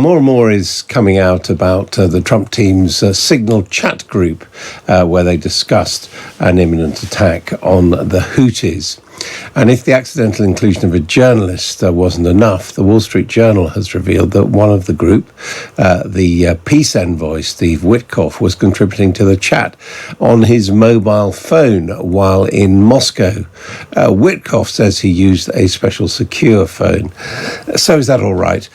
more and more is coming out about the Trump team's Signal chat group, where they discussed an imminent attack on the Houthis. And if the accidental inclusion of a journalist wasn't enough, the Wall Street Journal has revealed that one of the group, the peace envoy, Steve Witkoff, was contributing to the chat on his mobile phone while in Moscow. Witkoff says he used a special secure phone. So is that all right?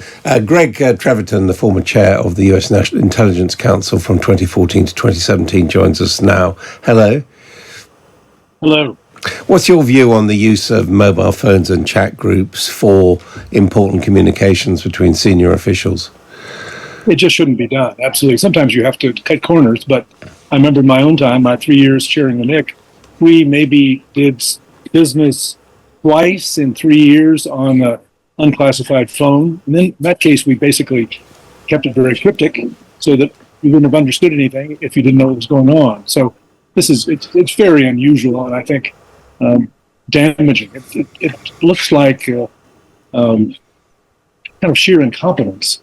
Greg Treverton, the former chair of the US National Intelligence Council from 2014 to 2017, joins us now. Hello. Hello. What's your view on the use of mobile phones and chat groups for important communications between senior officials? It just shouldn't be done. Absolutely. Sometimes you have to cut corners, but I remember in my own time, my 3 years chairing the NIC, we maybe did business twice in 3 years on an unclassified phone. And then in that case, we basically kept it very cryptic so that you wouldn't have understood anything if you didn't know what was going on. So it's very unusual, and I think damaging. It looks like kind of sheer incompetence.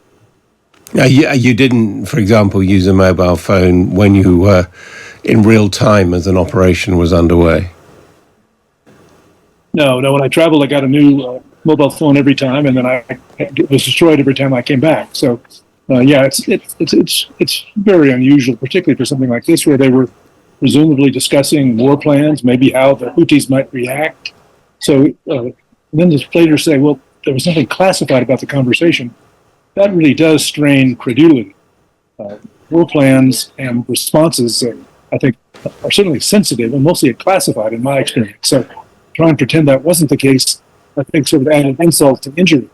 You didn't, for example, use a mobile phone when you were in real time as an operation was underway? No. When I traveled, I got a new mobile phone every time, and then it was destroyed every time I came back. So, it's very unusual, particularly for something like this, where they were presumably discussing war plans, maybe how the Houthis might react. So then the later say, well, there was nothing classified about the conversation. That really does strain credulity. War plans and responses, I think, are certainly sensitive and mostly classified in my experience. So trying to pretend that wasn't the case, I think, sort of added insult to injury.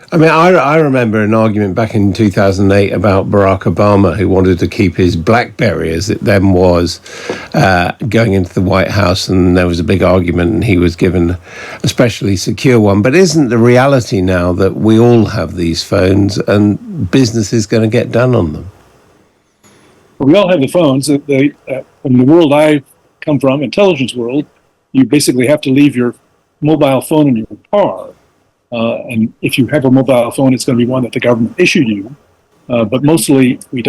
I mean, I remember an argument back in 2008 about Barack Obama, who wanted to keep his BlackBerry, as it then was, going into the White House, and there was a big argument, and he was given a specially secure one. But isn't the reality now that we all have these phones, and business is going to get done on them? Well, we all have the phones. From the world I come from, intelligence world, you basically have to leave your mobile phone in your car. And if you have a mobile phone, it's going to be one that the government issued you. But mostly we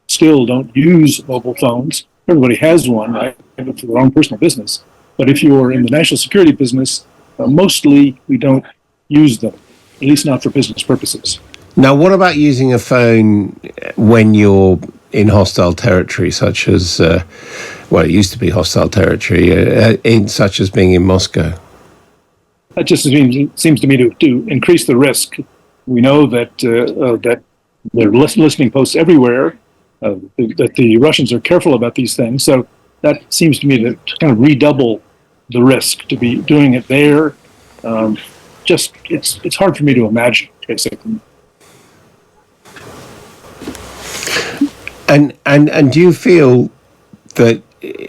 still don't use mobile phones. Everybody has one, right, for their own personal business. But if you're in the national security business, mostly we don't use them, at least not for business purposes. Now, what about using a phone when you're in hostile territory, such as, it used to be hostile territory, such as being in Moscow? That just seems to me to increase the risk. We know that there are listening posts everywhere, that the Russians are careful about these things. So that seems to me to kind of redouble the risk to be doing it there. It's hard for me to imagine, basically. And do you feel that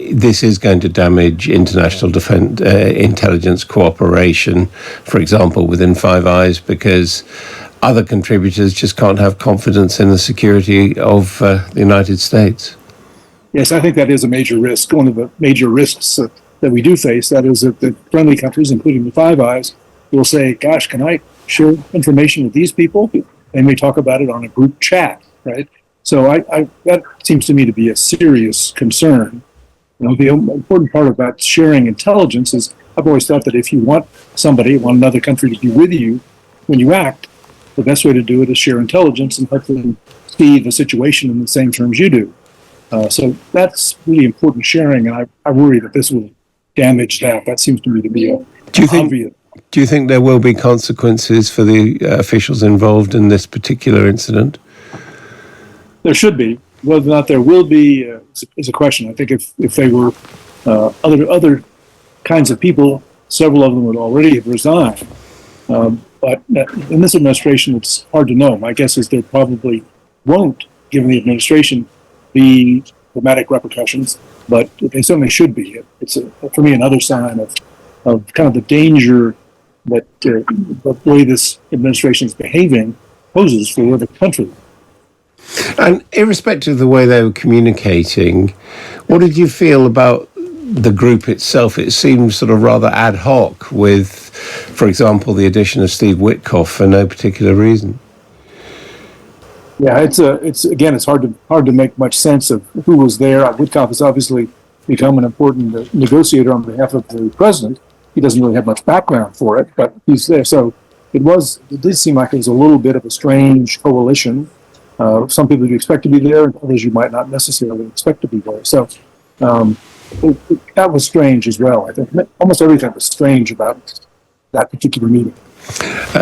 this is going to damage international intelligence cooperation, for example, within Five Eyes, because other contributors just can't have confidence in the security of the United States? Yes, I think that is a major risk. One of the major risks that we do face, that is that the friendly countries, including the Five Eyes, will say, gosh, can I share information with these people? And we talk about it on a group chat, right? So that seems to me to be a serious concern. The important part about sharing intelligence is I've always thought that if you want another country to be with you when you act, the best way to do it is share intelligence and help them see the situation in the same terms you do. So that's really important sharing, and I worry that this will damage that. That seems to me to be obvious. Do you think there will be consequences for the officials involved in this particular incident? There should be. Whether or not there will be is a question. I think if they were other kinds of people, several of them would already have resigned. But in this administration, it's hard to know. My guess is there probably won't, given the administration, be dramatic repercussions, but they certainly should be. It's for me another sign of kind of the danger that the way this administration is behaving poses for the country. And irrespective of the way they were communicating, what did you feel about the group itself? It seemed sort of rather ad hoc with, for example, the addition of Steve Witkoff for no particular reason. Yeah, it's again, it's hard to make much sense of who was there. Woodcock has obviously become an important negotiator on behalf of the president. He doesn't really have much background for it, but he's there. So it did seem like it was a little bit of a strange coalition. Some people you expect to be there, and others you might not necessarily expect to be there. So um, that was strange as well. I think almost everything was strange about that particular meeting.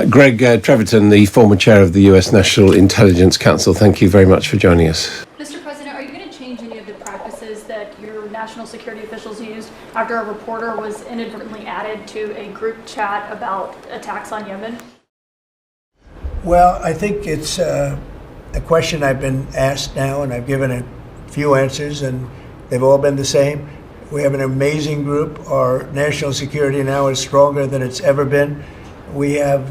Greg Treverton, the former chair of the US National Intelligence Council, thank you very much for joining us. Mr. President, are you going to change any of the practices that your national security officials used after a reporter was inadvertently added to a group chat about attacks on Yemen? Well, I think it's a question I've been asked now, and I've given a few answers, and they've all been the same. We have an amazing group. Our national security now is stronger than it's ever been. We have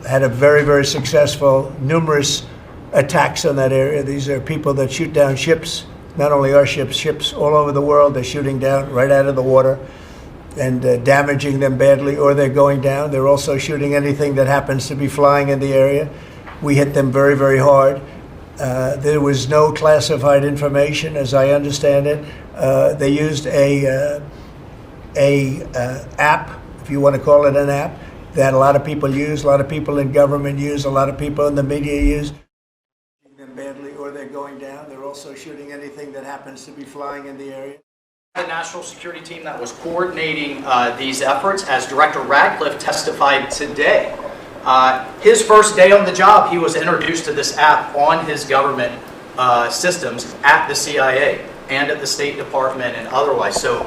had a very, very successful, numerous attacks on that area. These are people that shoot down ships, not only our ships, ships all over the world. They're shooting down right out of the water and damaging them badly, or they're going down. They're also shooting anything that happens to be flying in the area. We hit them very, very hard. There was no classified information, as I understand it. They used a app, if you want to call it an app, that a lot of people use, a lot of people in government use, a lot of people in the media use. Them badly, or they're going down. They're also shooting anything that happens to be flying in the area. The national security team that was coordinating these efforts, as Director Radcliffe testified today. His first day on the job, he was introduced to this app on his government systems at the CIA and at the State Department and otherwise. So,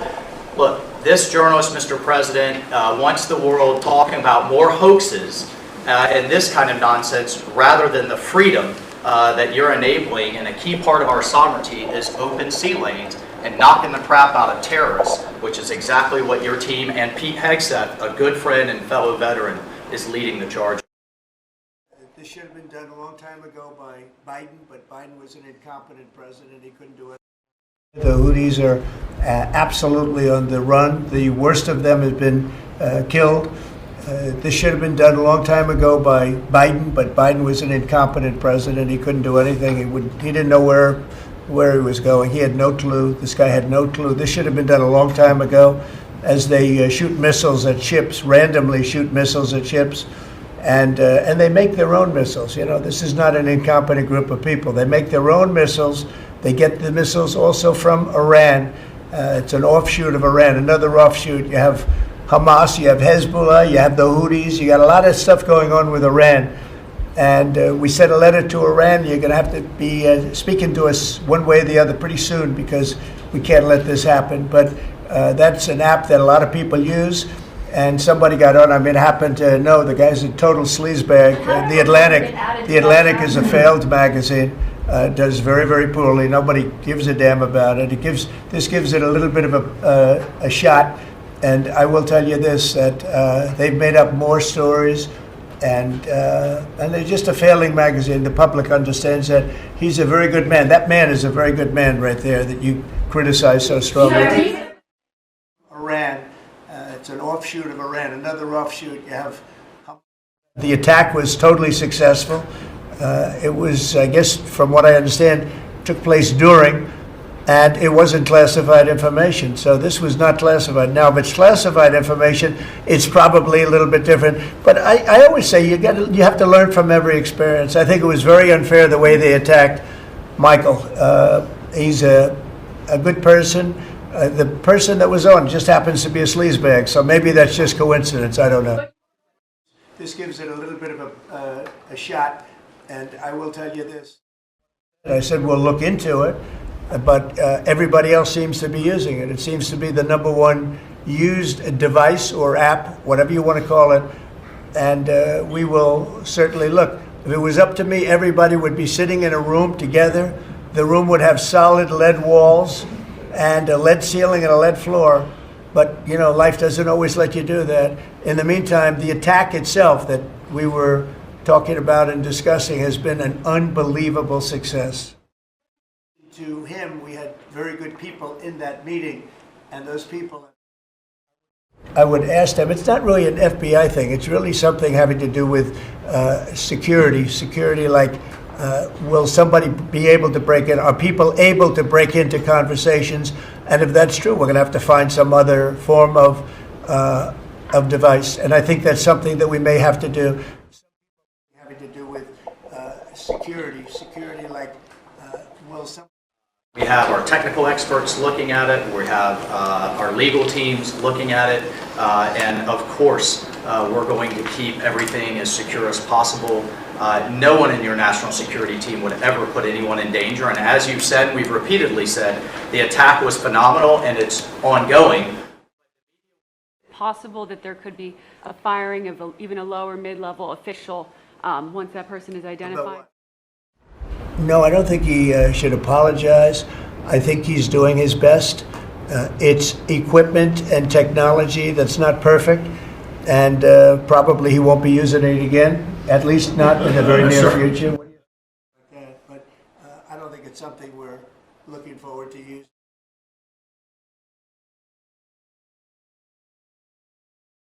look, this journalist, Mr. President, wants the world talking about more hoaxes and this kind of nonsense rather than the freedom that you're enabling. And a key part of our sovereignty is open sea lanes and knocking the crap out of terrorists, which is exactly what your team and Pete Hegseth, a good friend and fellow veteran, is leading the charge. This should have been done a long time ago by Biden, but Biden was an incompetent president. He couldn't do it. The Houthis are absolutely on the run. The worst of them has been killed. This should have been done a long time ago by Biden, but Biden was an incompetent president. He couldn't do anything. He didn't know where he was going. He had no clue. This guy had no clue. This should have been done a long time ago. As they shoot missiles at ships, randomly shoot missiles at ships, and they make their own missiles. You know, this is not an incompetent group of people. They make their own missiles. They get the missiles also from Iran. It's an offshoot of Iran, another offshoot. You have Hamas, you have Hezbollah, you have the Houthis. You got a lot of stuff going on with Iran. And we sent a letter to Iran. You're going to have to be speaking to us one way or the other pretty soon, because we can't let this happen. But that's an app that a lot of people use. And somebody got on. I mean, happened to know the guy's a total sleazebag. The Atlantic is a failed magazine. Does very, very poorly. Nobody gives a damn about it. This gives it a little bit of a shot. And I will tell you this, that they've made up more stories, and they're just a failing magazine. The public understands that. He's a very good man. That man is a very good man right there that you criticize so strongly. Iran, it's an offshoot of Iran, another offshoot. You have the attack was totally successful. It was, I guess, from what I understand, took place during, and it wasn't classified information. So this was not classified. Now, if it's classified information, it's probably a little bit different. But I always say you have to learn from every experience. I think it was very unfair the way they attacked Michael. He's a good person. The person that was on just happens to be a sleazebag. So maybe that's just coincidence. I don't know. This gives it a little bit of a shot. And I will tell you this. I said we'll look into it, but everybody else seems to be using it. It seems to be the number one used device or app, whatever you want to call it. And we will certainly look. If it was up to me, everybody would be sitting in a room together. The room would have solid lead walls and a lead ceiling and a lead floor. But, you know, life doesn't always let you do that. In the meantime, the attack itself that we were talking about and discussing has been an unbelievable success. To him, we had very good people in that meeting, and those people, I would ask them, it's not really an FBI thing, it's really something having to do with security like will somebody be able to break in? Are people able to break into conversations? And if that's true, we're going to have to find some other form of device. And I think that's something that we may have to do. Having to do with security, like will some. We have our technical experts looking at it. We have our legal teams looking at it. And of course, we're going to keep everything as secure as possible. No one in your national security team would ever put anyone in danger. And as you've said, we've repeatedly said, the attack was phenomenal and it's ongoing. Possible that there could be a firing of even a lower mid-level official once that person is identified? No, I don't think he should apologize. I think he's doing his best. It's equipment and technology that's not perfect, and probably he won't be using it again, at least not in the very near future. But I don't think it's something we're looking forward to use.